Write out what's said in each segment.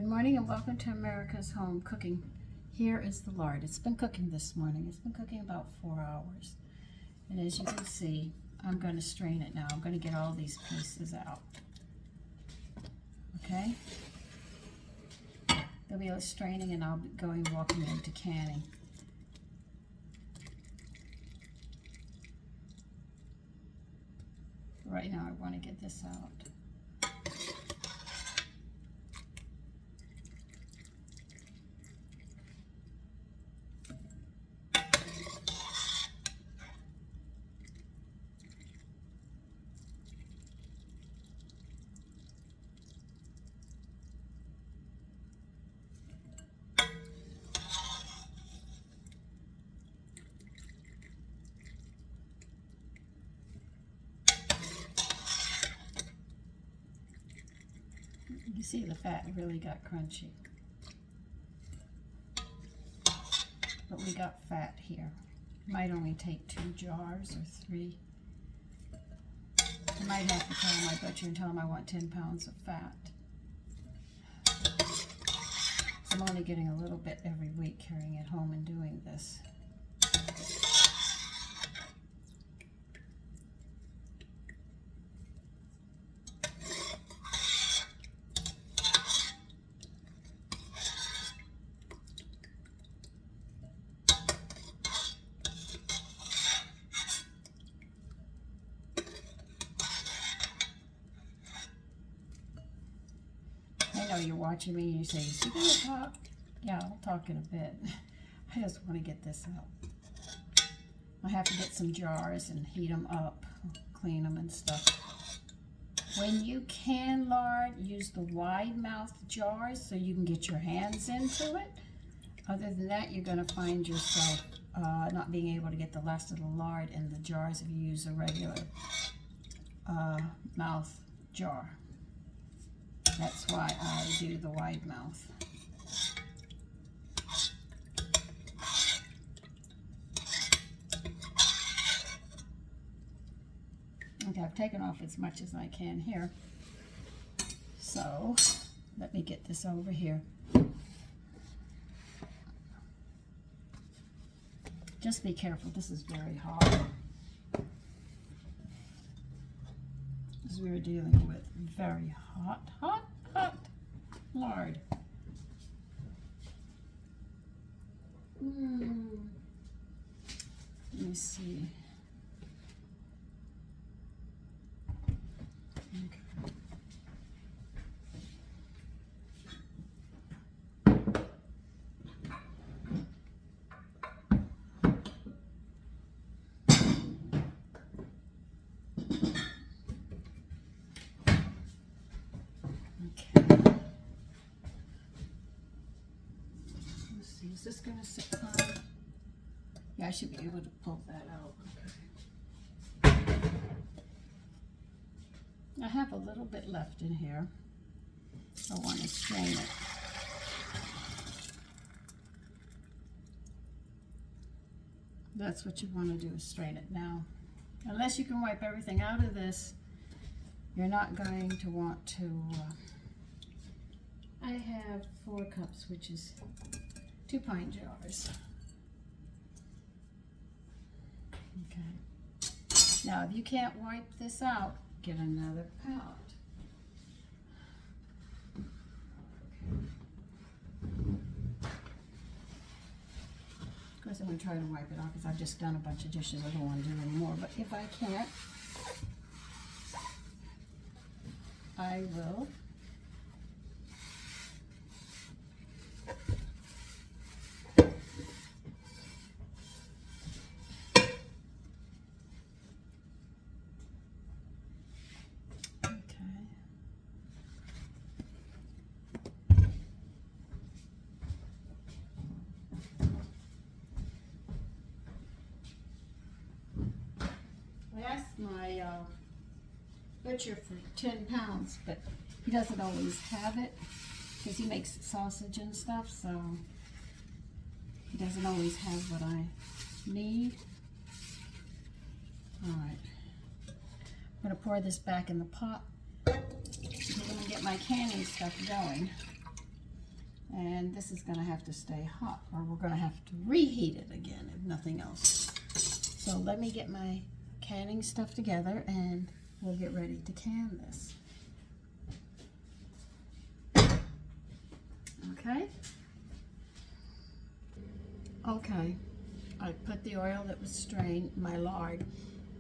Good morning and welcome to America's Home Cooking. Here is the lard. It's been cooking this morning. It's been cooking about 4 hours. And as you can see, I'm going to strain it now. I'm going to get all these pieces out. Okay? There'll be a straining and I'll be walking into canning. Right now I want to get this out. You see the fat really got crunchy. But we got fat here. Might only take 2 jars or 3. I might have to call my butcher and tell him I want 10 pounds of fat. I'm only getting a little bit every week carrying it home and doing this. I know you're watching me and you say, is he going to talk? Yeah, I'll talk in a bit. I just want to get this out. I have to get some jars and heat them up, clean them and stuff. When you can lard, use the wide mouth jars so you can get your hands into it. Other than that, you're going to find yourself not being able to get the last of the lard in the jars if you use a regular mouth jar. That's why I do the wide mouth. Okay, I've taken off as much as I can here. So, let me get this over here. Just be careful, this is very hot. As we were dealing with very hot lard. Let me see. Okay. Is this going to sit fine? Yeah, I should be able to pull that out. Okay. I have a little bit left in here. I want to strain it. That's what you want to do, is strain it now. Unless you can wipe everything out of this, you're not going to want to. I have 4 cups, which is 2 pint jars. Okay. Now, if you can't wipe this out, get another palette. Of course, I'm going to try to wipe it off because I've just done a bunch of dishes. I don't want to do any more. But if I can't, I will. I asked my butcher for 10 pounds, but he doesn't always have it because he makes sausage and stuff, so he doesn't always have what I need. All right, I'm going to pour this back in the pot because I'm going to get my canning stuff going. And this is gonna have to stay hot, or we're gonna have to reheat it again, if nothing else. So let me get my canning stuff together and we'll get ready to can this. Okay? Okay, I put the oil that was strained, my lard,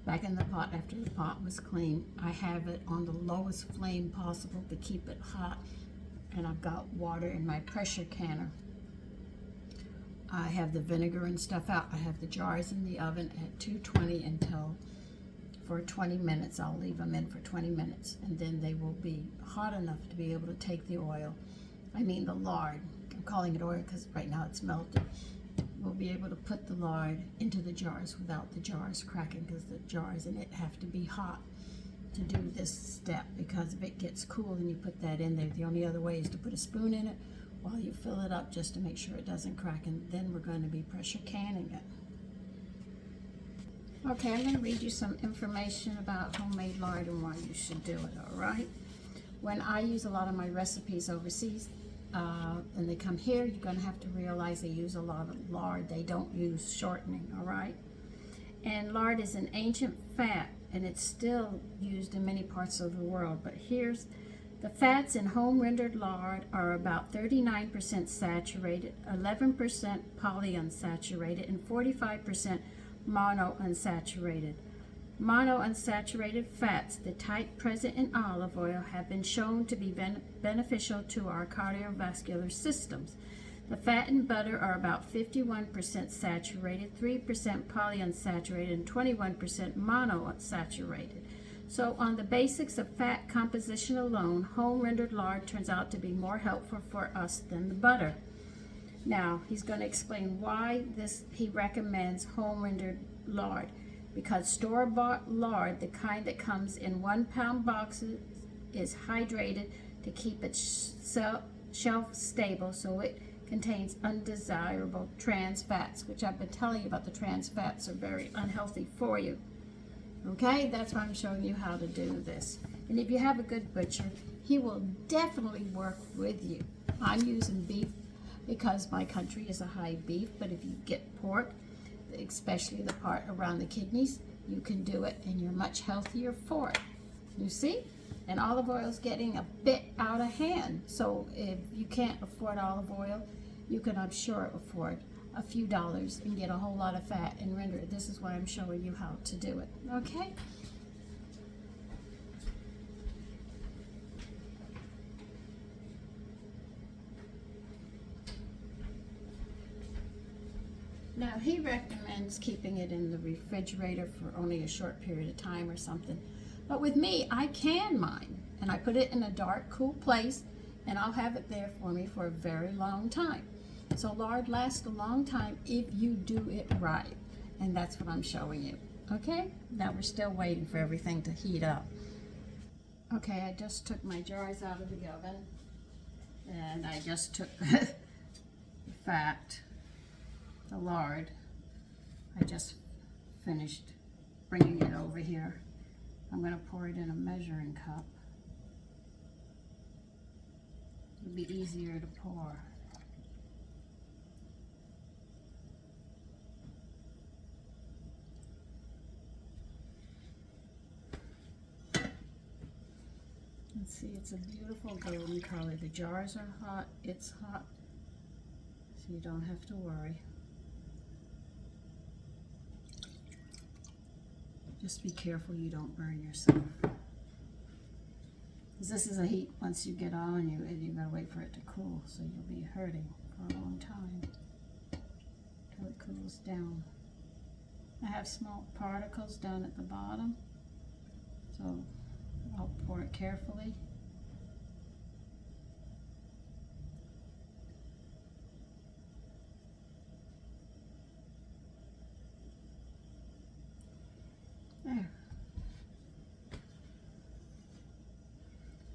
back in the pot after the pot was clean. I have it on the lowest flame possible to keep it hot, and I've got water in my pressure canner. I have the vinegar and stuff out. I have the jars in the oven at 220 until for 20 minutes. I'll leave them in for 20 minutes, and then they will be hot enough to be able to take the oil. I mean the lard. I'm calling it oil because right now it's melted. We'll be able to put the lard into the jars without the jars cracking, because the jars in it have to be hot to do this step, because if it gets cool and you put that in there, the only other way is to put a spoon in it while you fill it up just to make sure it doesn't crack, and then we're going to be pressure canning it. Okay, I'm going to read you some information about homemade lard and why you should do it, all right? When I use a lot of my recipes overseas, and they come here, you're going to have to realize they use a lot of lard. They don't use shortening, all right? And lard is an ancient fat, and it's still used in many parts of the world. But here's the fats in home rendered lard are about 39% saturated, 11% polyunsaturated, and 45% monounsaturated. Monounsaturated fats, the type present in olive oil, have been shown to be beneficial to our cardiovascular systems. The fat in butter are about 51% saturated, 3% polyunsaturated, and 21% monounsaturated. So on the basics of fat composition alone, home rendered lard turns out to be more helpful for us than the butter. Now, he's going to explain why he recommends home rendered lard. Because store-bought lard, the kind that comes in 1 pound boxes, is hydrated to keep it shelf stable, so it contains undesirable trans fats, which I've been telling you about. The trans fats are very unhealthy for you. Okay, that's why I'm showing you how to do this. And if you have a good butcher, he will definitely work with you. I'm using beef because my country is a high beef, but if you get pork, especially the part around the kidneys, you can do it, and you're much healthier for it. You see? And olive oil is getting a bit out of hand. So if you can't afford olive oil, you can, I'm sure, afford a few dollars and get a whole lot of fat and render it. This is why I'm showing you how to do it. Okay? Now, he recommends keeping it in the refrigerator for only a short period of time or something. But with me, I can mine, and I put it in a dark, cool place, and I'll have it there for me for a very long time. So lard lasts a long time if you do it right, and that's what I'm showing you. Okay? Now we're still waiting for everything to heat up. Okay, I just took my jars out of the oven, and I just took the fat, the lard. I just finished bringing it over here. I'm going to pour it in a measuring cup. It'll be easier to pour. Let's see, it's a beautiful golden color. The jars are hot, it's hot, so you don't have to worry. Just be careful you don't burn yourself. Because this is a heat once you get on, you've got to wait for it to cool, so you'll be hurting for a long time until it cools down. I have small particles down at the bottom, so I'll pour it carefully. There.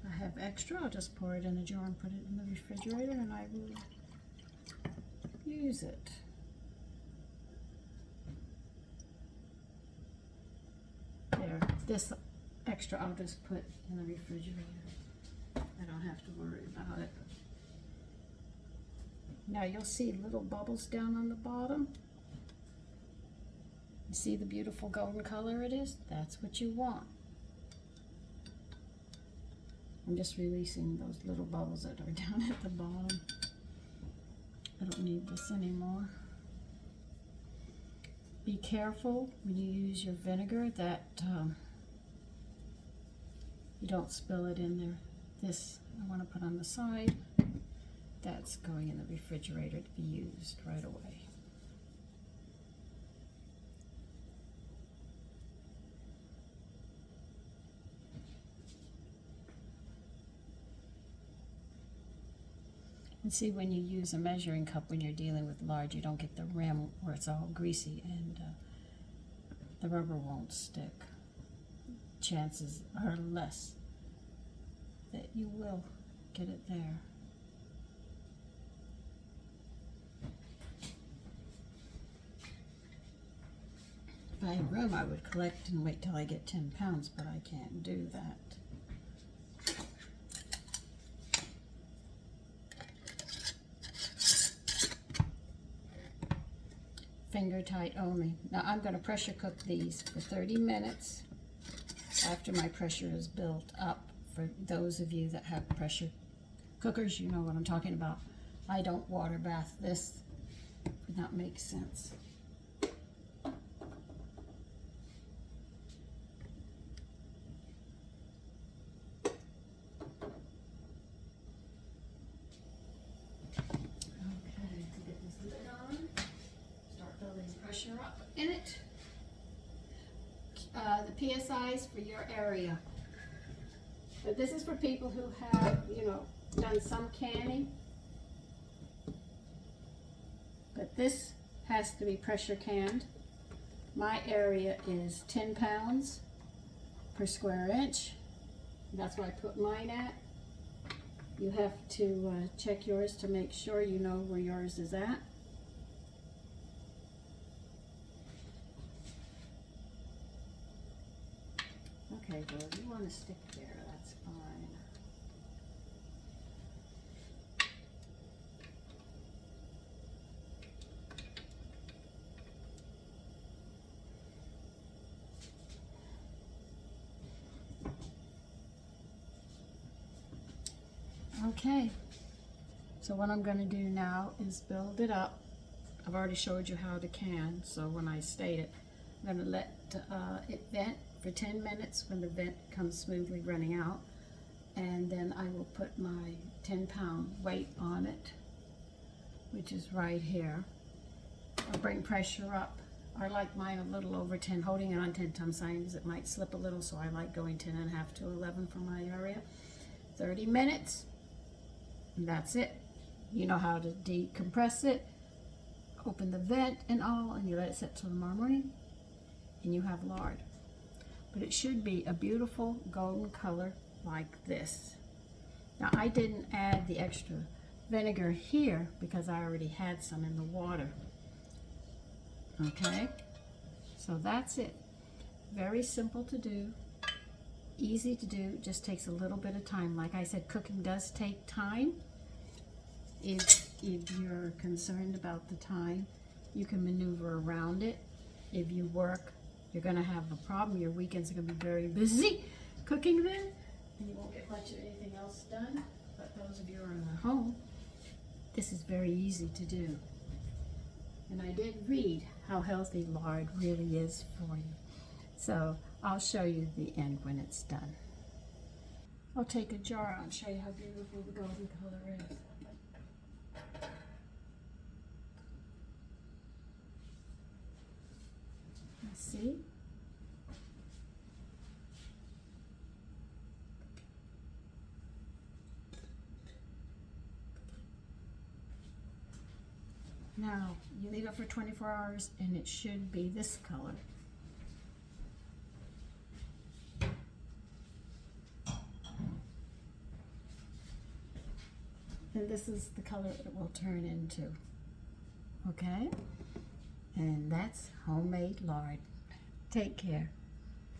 I have extra, I'll just pour it in a jar and put it in the refrigerator, and I will use it. There, this extra I'll just put in the refrigerator. I don't have to worry about it. Now you'll see little bubbles down on the bottom. You see the beautiful golden color it is? That's what you want. I'm just releasing those little bubbles that are down at the bottom. I don't need this anymore. Be careful when you use your vinegar that you don't spill it in there. This I want to put on the side. That's going in the refrigerator to be used right away. And see, when you use a measuring cup when you're dealing with lard, you don't get the rim where it's all greasy and the rubber won't stick. Chances are less that you will get it there. If I had room, I would collect and wait till I get 10 pounds, but I can't do that. Finger tight only. Now I'm going to pressure cook these for 30 minutes after my pressure is built up. For those of you that have pressure cookers, you know what I'm talking about. I don't water bath this. Would not make sense. Up in it. The PSIs for your area. But this is for people who have, you know, done some canning. But this has to be pressure canned. My area is 10 pounds per square inch. That's where I put mine at. You have to check yours to make sure you know where yours is at. Okay, well, if you want to stick there, that's fine. Okay, so what I'm going to do now is build it up. I've already showed you how to can, so when I state it, I'm going to let it vent for 10 minutes when the vent comes smoothly running out, and then I will put my 10-pound weight on it, which is right here. I'll bring pressure up. I like mine a little over 10, holding it on 10 times it might slip a little, so I like going 10.5 to 11 for my area. 30 minutes, and that's it. You know how to decompress it. Open the vent and all, and you let it sit till tomorrow morning, and you have lard. But it should be a beautiful golden color like this. Now I didn't add the extra vinegar here because I already had some in the water. Okay, so that's it. Very simple to do, easy to do, just takes a little bit of time. Like I said, cooking does take time. If you're concerned about the time, you can maneuver around it. If you work, you're going to have a problem. Your weekends are going to be very busy cooking then, and you won't get much of anything else done. But those of you who are at home, this is very easy to do. And I did read how healthy lard really is for you. So I'll show you the end when it's done. I'll take a jar out and show you how beautiful the golden color is. See? Now, you leave it for 24 hours and it should be this color. And this is the color it will turn into. Okay? And that's homemade lard. Take care.